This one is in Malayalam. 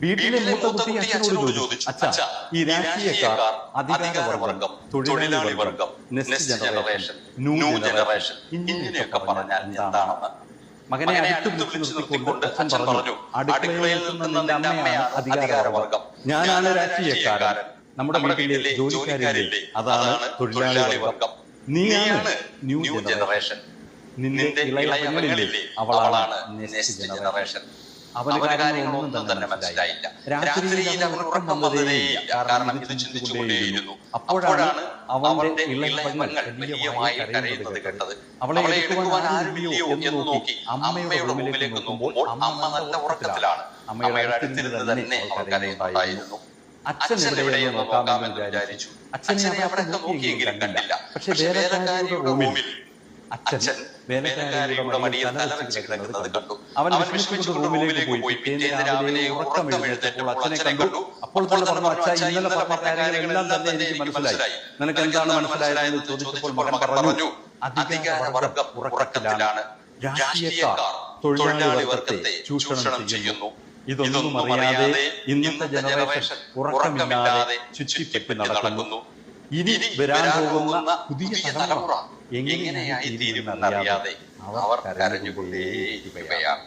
വീട്ടിലെ മൂത്ത കുട്ടി അച്ഛനോട് ചോദിച്ചു, അച്ഛാ, ഈ രാഷ്ട്രീയക്കാർ, അധികാരവർഗം, തൊഴിലാളി വർഗം, നെക്സ്റ്റ് ജനറേഷൻ, ന്യൂ ജനറേഷൻ ഇങ്ങനെയൊക്കെ പറഞ്ഞാൽ എന്താണെന്ന്. മകനെ അടുത്ത് വിളിച്ചു നിർത്തിക്കൊണ്ട് അച്ഛൻ പറഞ്ഞു, അടുക്കളയിൽ നിൽക്കുന്ന നിന്റെ അമ്മയാണ് അധികാരവർഗം, ഞാനാണ് രാഷ്ട്രീയക്കാരൻ. നമ്മുടെ വീട്ടിലെ ജോലിക്കാരില്ലേ, അതാണ് തൊഴിലാളി വർഗം. നീയാണ് ന്യൂ ജനറേഷൻ. നിന്റെ ഇളയ പെങ്ങളില്ലേ, അവളാണ് നെക്സ്റ്റ് ജനറേഷൻ. അവന് കാര്യങ്ങളൊന്നും തന്നെ മനസ്സിലായില്ല. രാത്രിയിൽ അവന് ഉറക്കം വന്നതേയില്ല. കാരണം ഇത് ചിന്തിച്ചുകൊണ്ടേയിരുന്നു. അപ്പോഴാണ് അവന്റെ ഇളയ പെങ്ങൾ വലിയമായി കരയുന്നത് കേട്ടത്. അവളെ എടുക്കുവാൻ ആരുമില്ലയോ എന്ന് നോക്കി അമ്മയുടെ മുമ്പിലേക്ക് നോക്കുമ്പോൾ അമ്മ നല്ല ഉറക്കത്തിലാണ്. അമ്മയുടെ അടുത്തിരുന്ന് തന്നെ അവൾ കരയുന്നുണ്ടായിരുന്നു. അച്ഛൻ എവിടെയെന്ന് നോക്കാമെന്ന് വിചാരിച്ചു. അച്ഛനെ അവിടെ നോക്കിയെങ്കിലും കണ്ടില്ല. പക്ഷെ വേലക്കാരിയുടെ റൂമിൽ അച്ഛൻ വേലക്കാരിയുടെ മടിയിൽ തലവെച്ച് കിടക്കുന്നത് കണ്ടു. അവൻ വിഷമിച്ചുകൊണ്ട് റൂമിലേക്ക് പോയി. പിറ്റേന്ന് രാവിലെ ഉറക്കമെഴുന്നേറ്റപ്പോൾ അച്ഛനെ കണ്ടു. അപ്പോൾ തന്നെ പറഞ്ഞു, അച്ഛാ, ഇന്നലെ പറഞ്ഞ കാര്യങ്ങളെല്ലാം തന്നെ എനിക്ക് മനസ്സിലായി. നിനക്ക് എന്താണ് മനസ്സിലായതെന്ന് ചോദിച്ചപ്പോൾ മകൻ പറഞ്ഞു, അധികാരവർഗം ഉറക്കത്തിലാണ്. രാഷ്ട്രീയക്കാർ തൊഴിലാളി വർഗത്തെ ചൂഷണം ചെയ്യുന്നു. ഇതൊന്നും അറിയാതെ ഇന്നത്തെ ജനറേഷൻ ഉറക്കമില്ലാതെ ചുറ്റിപ്പറ്റി നടക്കുന്നു. ഇനി വരാൻ പോകുന്ന പുതിയ തലമുറ എങ്ങനെയായി തീരുമെന്നറിയാതെ അവർ കരഞ്ഞുകൊണ്ടേയിരിക്കുകയാണ്.